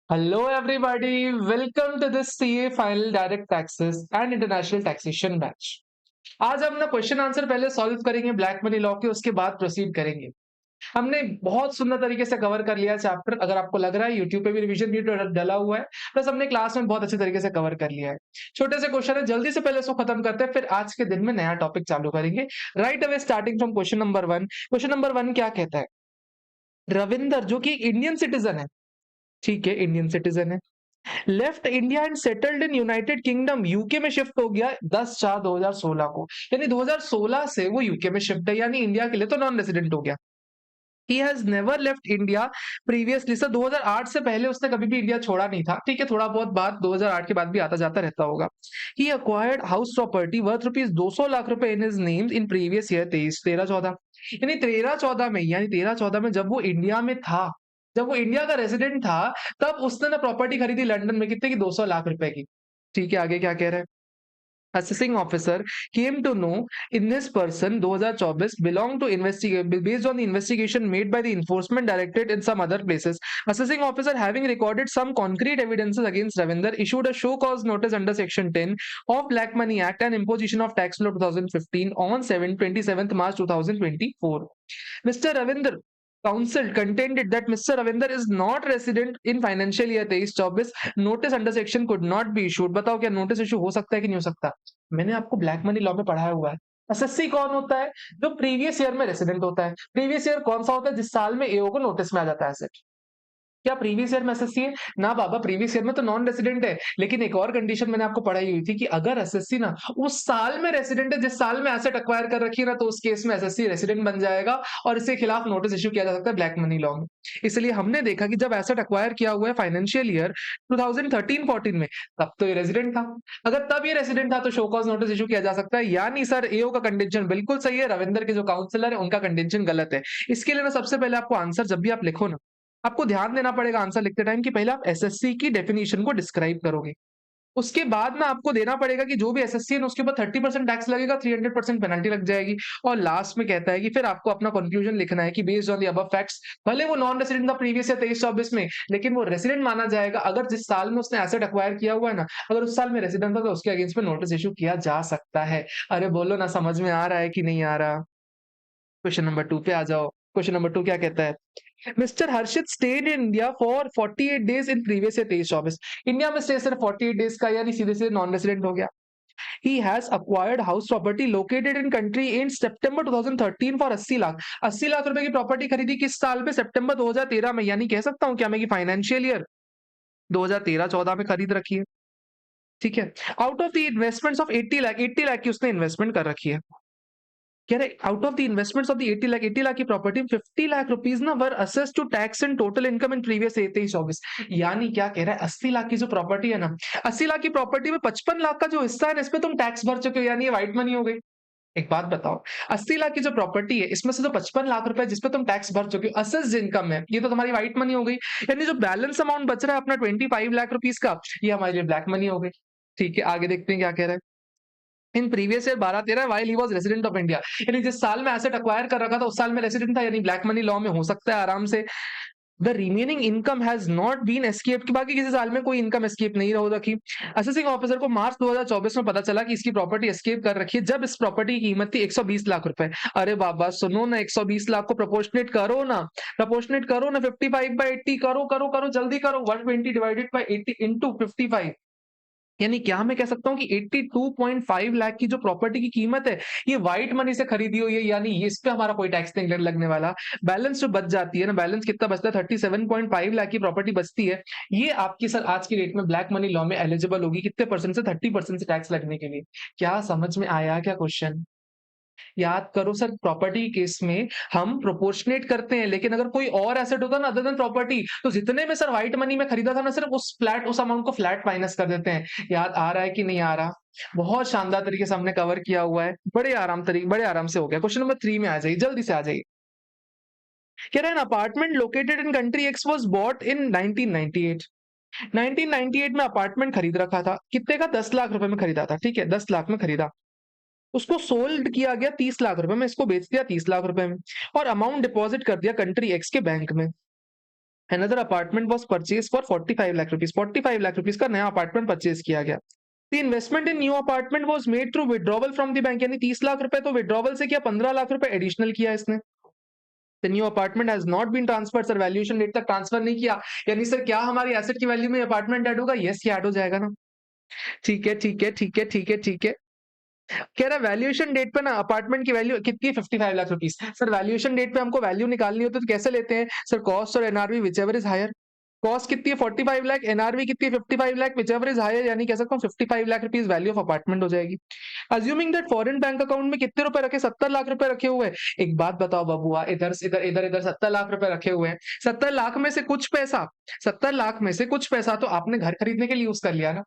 Hello, everybody. Welcome to this CA Final Direct Taxes and International Taxation Batch. आज हम ना question answer पहले solve करेंगे black money law के, उसके बाद प्रोसीड करेंगे। हमने बहुत सुंदर तरीके से कवर कर लिया चैप्टर। अगर आपको लग रहा है यूट्यूब पे भी रिवीजन वीडियो डला हुआ है, प्लस हमने क्लास में बहुत अच्छे तरीके से कवर कर लिया है। छोटे से क्वेश्चन है, जल्दी से पहले इसको खत्म करते हैं, फिर आज के दिन में नया टॉपिक चालू करेंगे। Right away starting from question number 1। Question number 1 क्या कहता है? रविंदर, जो कि इंडियन सिटीजन है, ठीक है, इंडियन सिटीजन है, left India and settled in United kingdom, UK में शिफ्ट हो गया 10/4/2016 को। यानी 2016 से वो यूके में शिफ्ट है, यानी इंडिया के लिए तो नॉन रेजिडेंट हो गया। He has never left India previously. Sir 2008 से पहले उसने कभी भी इंडिया छोड़ा नहीं था, ठीक है, थोड़ा बहुत बात 2008 के बाद भी आता जाता रहता होगा। He acquired house property worth rupees 200 lakh rupaye in his name in previous year 13-14। यानी 13-14 में, यानी 13-14 में जब वो इंडिया में था, जब वो इंडिया का रेजिडेंट था, तब उसने ना प्रॉपर्टी खरीदी लंदन में, कितने की? 200 लाख रुपए की। ठीक है, आगे क्या कह रहा है? assessing officer came to know in this person 2024 belonged to investigate based on the investigation made by the enforcement directorate in some other places. Assessing officer, having recorded some concrete evidences against Ravinder, issued a show cause notice under section 10 of Black Money Act and imposition of tax law 2015 on 27th March 2024. Mr. Ravinder counsel contended that Mr. Ravinder is not resident in financial year 23-24. Notice under section could not be issued. बताओ क्या notice issue हो सकता है कि नहीं हो सकता? मैंने आपको ब्लैक मनी लॉ में पढ़ाया हुआ है। एसएससी कौन होता है? जो प्रीवियस ईयर में रेसिडेंट होता है। प्रीवियस ईयर कौन सा होता है? जिस साल में एओ को नोटिस में आ जाता है एसेट। क्या प्रीवियस ईयर में एसएससी है? ना बाबा, प्रीवियस ईयर में तो नॉन रेसिडेंट है। लेकिन एक और कंडीशन मैंने आपको पढ़ाई हुई थी कि अगर एसएससी ना उस साल में रेसिडेंट है जिस साल में एसेट एक्वायर कर रखी है ना, तो उस केस में एसएससी रेसिडेंट बन जाएगा और इसके खिलाफ नोटिस इश्यू किया जा सकता है ब्लैक मनी लॉ में। इसलिए हमने देखा कि जब एसेट एक्वायर किया हुआ है फाइनेंशियल ईयर 2013-14 में, तब तो ये रेसिडेंट था। अगर तब ये रेसिडेंट था तो शो कॉज नोटिस इशू किया जा सकता है। यानी सर एओ का कंटेंशन बिल्कुल सही है, रविंदर के जो काउंसलर है उनका कंटेंशन गलत है। इसके लिए ना सबसे पहले आपको आंसर जब भी आप लिखो ना, आपको ध्यान देना पड़ेगा आंसर लिखते टाइम कि पहले आप एसएससी की डेफिनेशन को डिस्क्राइब करोगे। उसके बाद ना आपको देना पड़ेगा कि जो भी एसएससी है ना उसके ऊपर 30% टैक्स लगेगा, 300% पेनल्टी लग जाएगी। और लास्ट में कहता है कि फिर आपको अपना कंक्लूजन लिखना है कि based on the above facts, भले वो नॉन रेसिडेंट था प्रीवियस या 23-24 में, लेकिन वो रेसिडेंट माना जाएगा अगर जिस साल में उसने एसेट एक्वायर किया हुआ है ना, अगर उस साल में रेसिडेंट था तो उसके अगेंस्ट में नोटिस इशू किया जा सकता है। अरे बोलो ना, समझ में आ रहा है कि नहीं आ रहा? क्वेश्चन नंबर 2 पे आ जाओ। क्वेश्चन नंबर 2 क्या कहता है? Mister Harshit stayed in India for 48 days in previous year 23-24। India में स्टे सिर्फ 48 डेज का, यानी सीधे सीधे नॉन रेसिडेंट हो गया। He has acquired house property located in country in September 2013 for 80 lakh. 80 lakh रुपए की प्रॉपर्टी खरीदी किस साल में? सितंबर 2013 में। यानी कह सकता हूं क्या मैं कि फाइनेंशियल ईयर 2013-14 में खरीद रखी है। ठीक है, out of the investments of 80 lakh, 80 lakh की उसने इन्वेस्टमेंट कर रखी है। कह रहे out of the investments of the 80 lakh की प्रॉपर्टी 50 लाख रुपीज ना were assessed to tax and total income in previous 23-24। यानी क्या कह रहा है? 80 लाख की जो प्रॉपर्टी है ना, 80 लाख की प्रॉपर्टी में 55 लाख का जो हिस्सा है ना, इसमें तुम टैक्स भर चुके हो, यानी ये व्हाइट मनी हो गई। एक बात बताओ, 80 लाख की जो प्रॉपर्टी है इसमें से जो 55 लाख रुपए जिसपे तुम टैक्स भर चुके हो, असेस्ड इनकम है, ये तो तुम्हारी व्हाइट मनी हो गई। यानी जो बैलेंस अमाउंट बच रहा है अपना 25 लाख रुपीज का, ये हमारे लिए ब्लैक मनी हो गई। ठीक है, आगे देखते हैं क्या कह रहा है। इन previous year 12-13 while he was resident of India. यानी जिस साल में एसेट एक्वायर कर रखा था उस साल में रेसिडेंट था, यानी ब्लैक मनी लॉ में हो सकता है आराम से। The remaining income has not been escaped, कि बाकी किसी साल में कोई इनकम एस्केप नहीं हो रखी। असेसिंग ऑफिसर को मार्च 2024 में पता चला कि इसकी प्रॉपर्टी एस्केप कर रखी है, जब इस प्रॉपर्टी की कीमत थी 120 लाख रुपए। अरे बाबा सुनो ना, 120 लाख को प्रोपोर्शनेट करो ना, प्रोपोर्शनेट करो ना, 55/80 करो करो करो, जल्दी करो। 120 डिवाइडेड बाय 80 इंटू 55, यानी क्या मैं कह सकता हूँ कि 82.5 लाख की जो प्रॉपर्टी की कीमत है, ये व्हाइट मनी से खरीदी हुई है, यानी इस पे हमारा कोई टैक्स नहीं लगने वाला। बैलेंस जो बच जाती है ना, बैलेंस कितना बचता है? 37.5 लाख की प्रॉपर्टी बचती है। ये आपकी सर आज की डेट में ब्लैक मनी लॉ में एलिजिबल होगी कितने परसेंट से? 30% से टैक्स लगने के लिए। क्या समझ में आया क्या क्वेश्चन? याद करो सर, प्रॉपर्टी केस में हम प्रोपोर्शनेट करते हैं, लेकिन अगर कोई और एसेट होता ना अदर देन प्रॉपर्टी, तो जितने में सर व्हाइट मनी में खरीदा था ना, सिर्फ उस अमाउंट को फ्लैट माइनस कर देते हैं। याद आ रहा है कि नहीं आ रहा? बहुत शानदार तरीके से हमने कवर किया हुआ है, बड़े आराम से हो गया। क्वेश्चन नंबर 3 में आ जाइए, जल्दी से आ जाइए। कह रहे हैं apartment located in country x was bought in 1998। 1998 में अपार्टमेंट खरीद रखा था, कितने का? 10 लाख रुपए में खरीदा था। ठीक है, 10 लाख में खरीदा, उसको सोल्ड किया गया 30 लाख रुपए में, इसको बेच दिया 30 लाख रुपए में, और अमाउंट डिपॉजिट कर दिया कंट्री एक्स के बैंक में। Another apartment was purchase for 45 lakh rupees, 45 lakh rupees का नया अपार्टमेंट परचेज किया गया। The investment in new apartment was made through withdrawal from the bank, यानी 30 लाख रुपए तो विड्रॉवल से किया, 15 लाख रुपए एडिशनल किया इसने। The new apartment has not been transfer, sir valuation date तक ट्रांसफर नहीं किया, यानी सर क्या हमारी एसेट की वैल्यू में अपार्टमेंट ऐड होगा? यस, ये ऐड हो जाएगा ना। ठीक है ठीक है ठीक है ठीक है ठीक है। कह रहा है वैल्यूएशन डेट पे ना अपार्टमेंट की वैल्यू कितनी, 55 lakh rupees. Sir valuation date पे हमको वैल्यू निकालनी होती है तो कैसे लेते हैं सर? कॉस्ट और NRV whichever is higher. Cost कितनी है 45 लाख, एनआरवी कितनी है 55 lakh, whichever is higher, यानी कह सकता हूँ 55 lakh rupees value of apartment हो जाएगी। Assuming that foreign bank account में कितने रुपए रखे? 70 लाख रुपए रखे हुए हैं। एक बात बताओ बबुआ, इधर इधर इधर इधर 70 लाख रुपए रखे हुए हैं। 70 लाख में से कुछ पैसा, 70 लाख में से कुछ पैसा तो आपने घर खरीदने के लिए यूज कर लिया ना।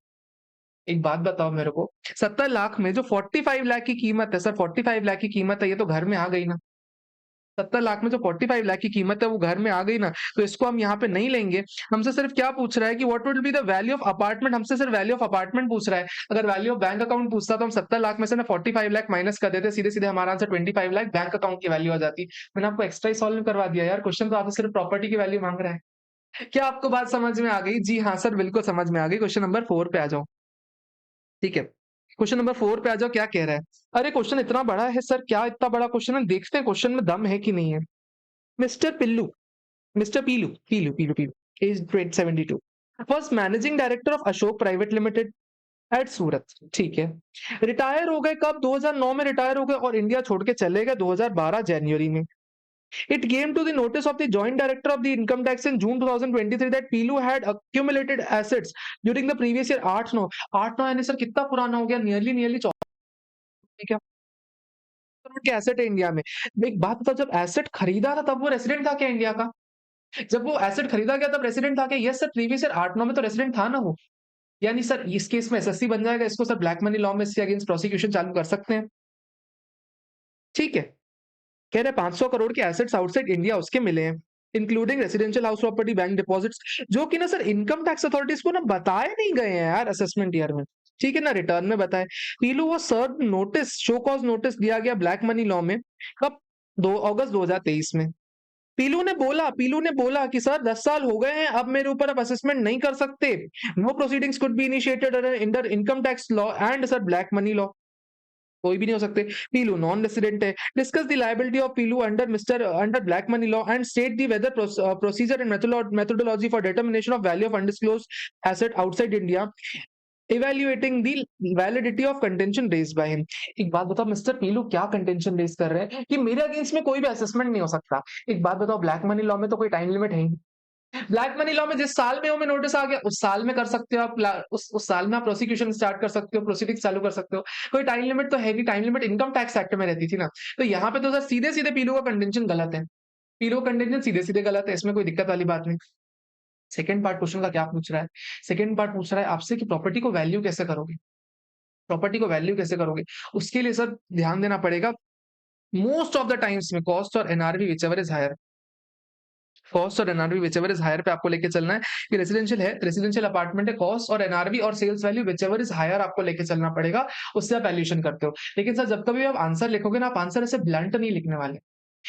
एक बात बताओ मेरे को, 70 लाख में जो 45 लाख की कीमत है सर, 45 लाख की कीमत है, ये तो घर में आ गई ना। 70 लाख में जो 45 लाख की कीमत है वो घर में आ गई ना, तो इसको हम यहाँ पे नहीं लेंगे। हमसे सिर्फ क्या पूछ रहा है कि what will be the value of apartment, हमसे सिर्फ वैल्यू ऑफ अपार्टमेंट पूछ रहा है। अगर वैल्यू ऑफ बैंक अकाउंट पूछता तो हम 70 लाख में से ना 45 लाख माइनस कर देते, सीधे सीधे हमारा आंसर 25 लाख बैंक अकाउंट की वैल्यू आ जाती। मैंने आपको एक्स्ट्रा ही सॉल्व करवा दिया यार, क्वेश्चन तो आपसे सिर्फ प्रॉपर्टी की वैल्यू मांग रहा है। क्या आपको बात समझ में आ गई? जी हाँ सर, बिल्कुल समझ में आ गई। क्वेश्चन नंबर 4 पे आ जाओ। ठीक है, क्वेश्चन नंबर 4 पे आ जाओ। क्या कह रहा है? अरे क्वेश्चन इतना बड़ा है सर, क्या इतना बड़ा क्वेश्चन है, देखते हैं क्वेश्चन में दम है कि नहीं है। Mister Pilu, mister Pilu Pilu Pilu Pilu age 72 was managing director of Ashok private limited at Surat. ठीक है, रिटायर हो गए कब? 2009 में रिटायर हो गए और इंडिया छोड़ के चले गए 2012 जनवरी में। It came to the notice of the joint director of the income tax in June 2023 that Pilu had accumulated assets during the previous year 8-9, 8-9 यानी सर कितना पुराना हो गया? नियरली 14 करोड़ के एसेट है इंडिया में। एक बात बताओ, जब एसेट खरीदा था तब वो रेसिडेंट था क्या इंडिया का? जब वो एसेट खरीदा गया तब रेसिडेंट था क्या? यस सर, प्रीवियस ईयर 8-9 में तो रेसिडेंट था ना वो। यानी सर इस केस में एसएससी बन जाएगा, इसको सर ब्लैक मनी लॉ में इसके अगेंस्ट प्रोसिक्यूशन चालू कर सकते हैं। ठीक है, कह रहे 500 करोड़ के एसेट्स आउटसाइड इंडिया उसके मिले हैं, including residential house property, bank deposits, जो कि ना सर इनकम टैक्स अथॉरिटीज को ना बताए नहीं गए हैं यार असेसमेंट ईयर में। ठीक है ना, रिटर्न में बताए। पीलू वो serve notice, show cause notice दिया गया ब्लैक मनी लॉ में कब? 2 अगस्त 2023 में। पीलू ने बोला कि सर 10 साल हो गए हैं, अब मेरे ऊपर आप असेसमेंट नहीं कर सकते। No proceedings could be initiated under income tax law and sir black money law, कोई भी नहीं हो सकते। पीलू नॉन रेसिडेंट है। Discuss the liability of Pilu under black money law and state the whether procedure and methodology for determination of value of undisclosed asset outside India, evaluating the validity of contention raised by him. एक बात बताओ, mister पीलू क्या contention raise कर रहे हैं कि मेरे against में कोई भी असेसमेंट नहीं हो सकता? एक बात बताओ, ब्लैक मनी लॉ में तो कोई टाइम लिमिट है ही नहीं। ब्लैक मनी लॉ में जिस साल में हमें नोटिस आ गया उस साल में कर सकते हो आप, उस साल में आप प्रोसिक्यूशन स्टार्ट कर सकते हो, प्रोसीडिंग चालू कर सकते हो। कोई टाइम लिमिट तो है नहीं, time limit income tax act में रहती थी ना। तो यहाँ पे तो सर सीधे सीधे पीलू का कंटेंशन गलत है, पीलू का कंटेंशन सीधे सीधे गलत है, इसमें कोई दिक्कत वाली बात नहीं। सेकंड पार्ट क्वेश्चन का क्या पूछ रहा है? सेकंड पार्ट पूछ रहा है आपसे कि प्रॉपर्टी को वैल्यू कैसे करोगे, प्रॉपर्टी को वैल्यू कैसे करोगे? उसके लिए सर ध्यान देना पड़ेगा मोस्ट ऑफ द टाइम्स में कॉस्ट और NRV whichever is higher, cost और एनआरवी विचएवर इज हायर पे आपको लेके चलना है कि रेसिडेंशियल है, रेसिडेंशियल अपार्टमेंट है, कॉस्ट और एनआरवी और sales value whichever is higher आपको लेके चलना पड़ेगा, उससे आप वैल्यूएशन करते हो। लेकिन सर जब कभी आप आंसर लिखोगे ना, आप आंसर ऐसे ब्लंट नहीं लिखने वाले।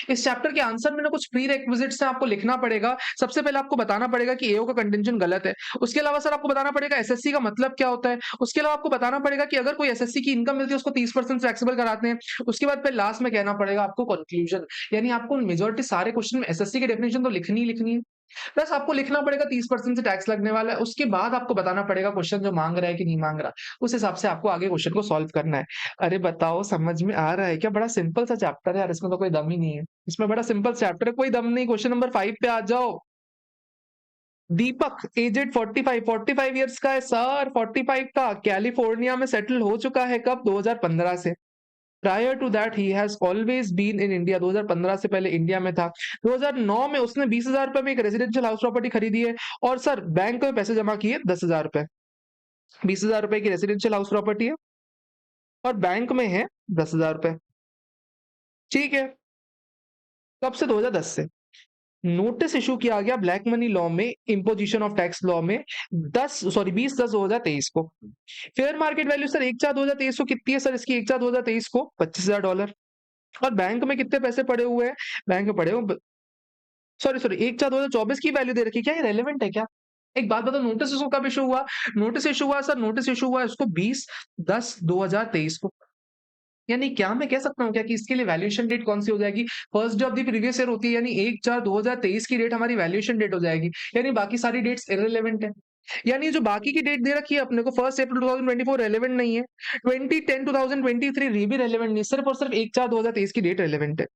इस चैप्टर के आंसर में ना कुछ प्री रेक्विजिट्स है, आपको लिखना पड़ेगा। सबसे पहले आपको बताना पड़ेगा कि एओ का कंटेंशन गलत है। उसके अलावा सर आपको बताना पड़ेगा एसएससी का मतलब क्या होता है। उसके अलावा आपको बताना पड़ेगा कि अगर कोई एसएससी की इनकम मिलती है उसको 30% टैक्सेबल कराते हैं। उसके बाद फिर लास्ट में कहना पड़ेगा आपको कंक्लूजन, यानी आपको मेजोरिटी सारे क्वेश्चन में एसएससी की डेफिनेशन तो लिखनी ही लिखनी है, प्लस आपको लिखना पड़ेगा 30% से टैक्स लगने वाला है। उसके बाद आपको बताना पड़ेगा क्वेश्चन जो मांग रहा है कि नहीं मांग रहा, उस हिसाब से आपको आगे क्वेश्चन को सॉल्व करना है। अरे बताओ समझ में आ रहा है क्या? बड़ा सिंपल सा चैप्टर है यार, इसमें तो कोई दम ही नहीं है, इसमें बड़ा सिंपल चैप्टर है, कोई दम नहीं। क्वेश्चन नंबर 5 पे आ जाओ। दीपक एजेड 45 ईयर्स का है सर, 45 का, कैलिफोर्निया में सेटल हो चुका है कब? 2015 से। Prior to that he has always been in India, 2015 से पहले इंडिया में था। 2009 में उसने 20,000 रुपए में एक रेजिडेंशियल हाउस प्रॉपर्टी खरीदी है और सर बैंक में पैसे जमा किए 10,000 रुपए। 20,000 रुपए की रेजिडेंशियल हाउस प्रॉपर्टी है और बैंक में है 10,000 रुपए। ठीक है, कब से? 2010 से। नोटिस इशू किया गया ब्लैक मनी लॉ में, इंपोजिशन ऑफ टैक्स लॉ में 20/10/2023 को। फेयर मार्केट वैल्यू सर 1/4/2023 को कितनी है सर? इसकी 1/4/2023 को $25,000। और बैंक में कितने पैसे पड़े हुए हैं? बैंक में पड़े हुए सॉरी 1/4/2024 की वैल्यू दे रखी है, क्या ये रेलेवेंट है क्या? एक बात बताओ, नोटिस इसको कब इशू हुआ? नोटिस इशू हुआ सर, नोटिस इशू हुआ इसको 20/10/2023 को। यानी क्या मैं कह सकता हूँ क्या कि इसके लिए वैल्यूएशन डेट कौन सी हो जाएगी? First day of the previous year होती है, यानी 1/4/2023 की डेट हमारी वैल्यूएशन डेट हो जाएगी। यानी बाकी सारी डेट्स इररिलेवेंट है। यानी जो बाकी की डेट दे रखी है अपने को 1 अप्रैल 2024 रेलेवेंट नहीं है। 20/10/2023 भी रेलेवेंट नहीं है। सिर्फ और सिर्फ 1/4/2023 की डेट रेलेवेंट है।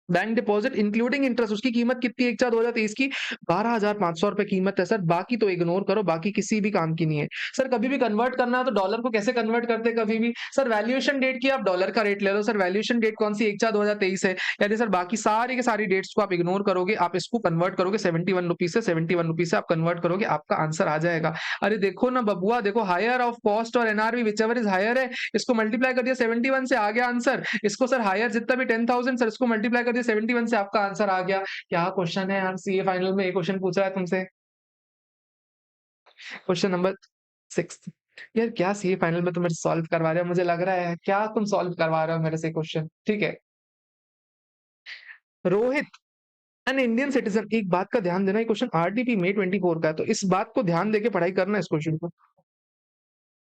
बैंक डिपॉजिट इंक्लूडिंग इंटरेस्ट उसकी कीमत कितनी है 1/4/2023 की? 12,500 रुपए कीमत है सर। बाकी तो इग्नोर करो, बाकी किसी भी काम की नहीं है। सर कभी भी कन्वर्ट करना है तो डॉलर को कैसे कन्वर्ट करते हैं कभी भी? सर वैल्यूएशन डेट की आप डॉलर का रेट ले लो। सर वैल्यूएशन डेट कौन सी 1/4/2023 है। यानी सर बाकी सारी की सारी डेट्स को आप इग्नोर करोगे, आप इसको कन्वर्ट करोगे 71 रुपीज से, 71 रुपीज से आप कन्वर्ट करोगे, आपका आंसर आ जाएगा। अरे देखो ना बबुआ, देखो हायर ऑफ कॉस्ट और एनआरवी विचएवर इज हायर है, इसको मल्टीप्लाई कर दिया 71 से आ गया आंसर। इसको सर हायर जितना भी 10,000 सर इसको मल्टीप्लाई कर दिया 71 से आपका आंसर आ गया। क्या क्वेश्चन है यार, सीए फाइनल में ये क्वेश्चन पूछ रहा है तुमसे। Question number 6। यार क्या सीए फाइनल में तुम मेरे सॉल्व करवा रहे हो? मुझे लग रहा है क्या तुम सॉल्व करवा रहे हो मेरे से क्वेश्चन। ठीक है, रोहित एन इंडियन सिटीजन, एक बात का ध्यान देना, ये क्वेश्चन आरटीपी मई 24 का है, तो इस बात को ध्यान देके पढ़ाई करना इस क्वेश्चन को।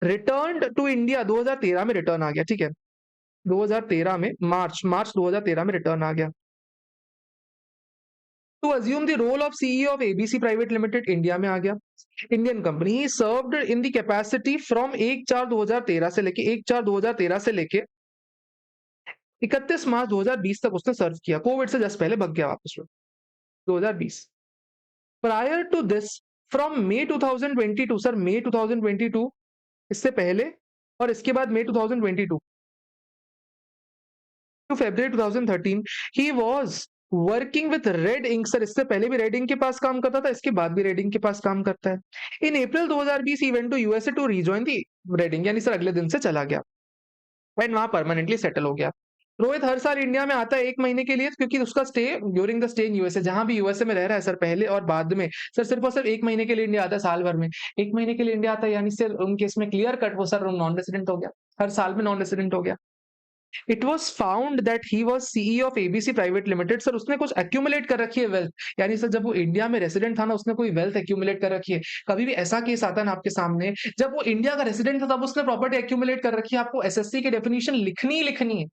रिटर्न टू इंडिया 2013 में रिटर्न आ गया, ठीक है, 2013 में मार्च 2013 में रिटर्न आ गया। To assume the role of CEO of ABC private limited India में आ गया। Indian company served in the capacity from 1/4/2013 से लेके 1/4/2013 से लेके 31 मार्च 2020 तक उसने सर्व किया। कोविड से जस्ट पहले भग गया वापस वो 2020। Prior to this from May 2022 sir, May 2022 इससे पहले, और इसके बाद May 2022 to February 2013 he was working with red ink sir. इससे पहले भी रेड इंक के पास काम करता था, इसके बाद भी रेड इंक के पास काम करता है। In April 2020 he went to USA to rejoin the red ink, यानी सर अगले दिन से चला गया एंड वहां परमानेंटली सेटल हो गया। रोहित हर साल इंडिया में आता है 1 महीने के लिए, क्योंकि उसका stay during the stay in USA, जहां भी यूएसए में रह रहा है सर पहले और बाद में, सर सिर्फ और सिर्फ 1 महीने के लिए इंडिया आता है साल भर में। 1 महीने के लिए इंडिया आता है, यानी सर उनके इसमें क्लियर कट वो सर नॉन रेसिडेंट हो गया, हर साल में नॉन रेसिडेंट हो गया। It was found that he was CEO of ABC private limited sir, उसने कुछ एक्यूमुलेट कर रखी है वेल्थ, यानी सर जब वो इंडिया में रेसिडेंट था ना, उसने कोई वेल्थ एक्यूमुलेट कर रखी है। कभी भी ऐसा केस आता है ना आपके सामने, जब वो इंडिया का रेसिडेंट था तब उसने प्रॉपर्टी एक्यूमुलेट कर रखी है, आपको एसएससी की डेफिनेशन लिखनी ही लिखनी है।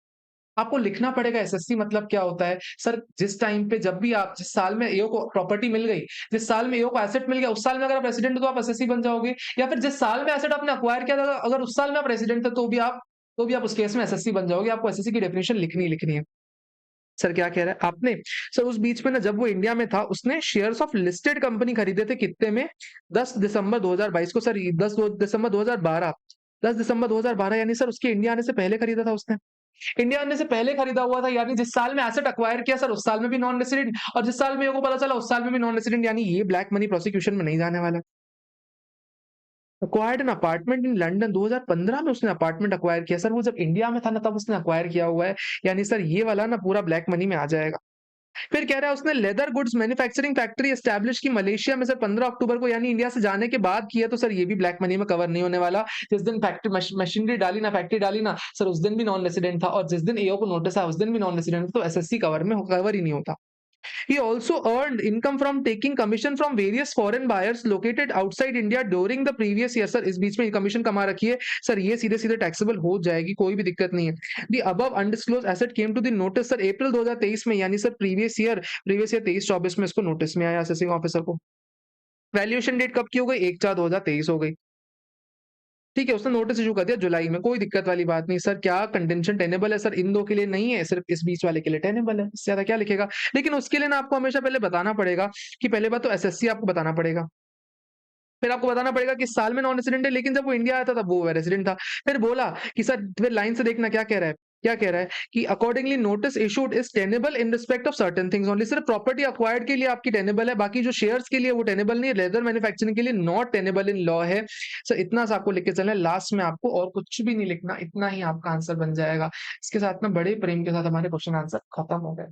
आपको लिखना पड़ेगा एसएससी मतलब क्या होता है सर। जिस टाइम पे जब भी आप जिस साल में एओ को प्रॉपर्टी मिल गई, जिस साल में एओ को एसेट मिल गया, उस साल में अगर आप रेसिडेंट हो तो आप एसएससी बन जाओगे, या फिर जिस साल में एसेट आपने अक्वायर किया था अगर उस साल में आप रेसिडेंट थे तो भी आप उस केस में एसएससी बन जाओगे। आपको एसएससी की डेफिनेशन लिखनी है। सर क्या कह रहा है आपने? सर उस बीच में ना जब वो इंडिया में था उसने शेयर्स ऑफ लिस्टेड कंपनी खरीदे थे, कितने में? 10 दिसंबर 2022 को सर, 10 दिसंबर 2012, 10 दिसंबर 2012, यानी सर उसके इंडिया आने से पहले खरीदा था उसने। इंडिया आने से पहले खरीदा हुआ था, यानी जिस साल में एसेट अक्वायर किया सर उस साल में भी नॉन रेसिडेंट, और जिस साल में को पता चला उस साल में भी नॉन रेसिडेंट, यानी ये ब्लैक मनी प्रोसिक्यूशन में नहीं जाने वाला। Acquired an apartment in London 2015 में उसने अपार्टमेंट अक्वायर किया सर, वो जब इंडिया में था ना तब उसने अक्वायर किया हुआ है, यानी सर ये वाला ना पूरा ब्लैक मनी में आ जाएगा। फिर कह रहा है उसने leather goods manufacturing factory establish की मलेशिया में सर 15 अक्टूबर को, यानी इंडिया से जाने के बाद किया, तो सर ये भी ब्लैक मनी में कवर नहीं होने वाला। जिस दिन फैक्ट्री मशीनरी डाली ना, फैक्ट्री डाली ना सर, उस दिन भी नॉन रेसिडेंट था, और जिस दिन एओ को नोटिस आया उस दिन भी नॉन रेसिडेंट, तो एसएससी कवर ही नहीं होता। He also earned income from taking commission from various foreign buyers located outside India during the previous year. Sir इस बीच में कमीशन कमा रखी है सर, ये सीधे सीधे टैक्सेबल हो जाएगी, कोई भी दिक्कत नहीं है। The above undisclosed asset came to the notice sir April 2023 में, यानी सर प्रीवियस ईयर 23-24 में इसको नोटिस में आया असेसिंग ऑफिसर को। वैल्यूएशन डेट कब की हो गई? 1/4/2023 हो गई। ठीक है, उसने नोटिस इशू कर दिया जुलाई में, कोई दिक्कत वाली बात नहीं। सर क्या कंटेंशन टेनेबल है? सर इन दो के लिए नहीं है, सिर्फ इस बीच वाले के लिए टेनेबल है, इससे ज्यादा क्या लिखेगा। लेकिन उसके लिए ना आपको हमेशा पहले बताना पड़ेगा कि पहले बात तो एसएससी आपको बताना पड़ेगा, फिर आपको बताना पड़ेगा कि साल में नॉन रेसिडेंट है, लेकिन जब वो इंडिया आया था तब वो रेसिडेंट था। फिर बोला कि सर, फिर लाइन से देखना क्या कह रहा है, क्या कह रहा है कि accordingly notice issued is tenable in respect of certain things only. सिर्फ प्रॉपर्टी अक्वायर्ड के लिए आपकी टेनेबल है, बाकी जो शेयर्स के लिए वो टेनेबल नहीं है। लेदर मैन्युफैक्चरिंग के लिए नॉट टेनेबल इन लॉ है। सर इतना सा आपको लिख के चलना है, लास्ट में आपको और कुछ भी नहीं लिखना, इतना ही आपका आंसर बन जाएगा। इसके साथ में बड़े प्रेम के साथ हमारे क्वेश्चन आंसर खत्म हो गए।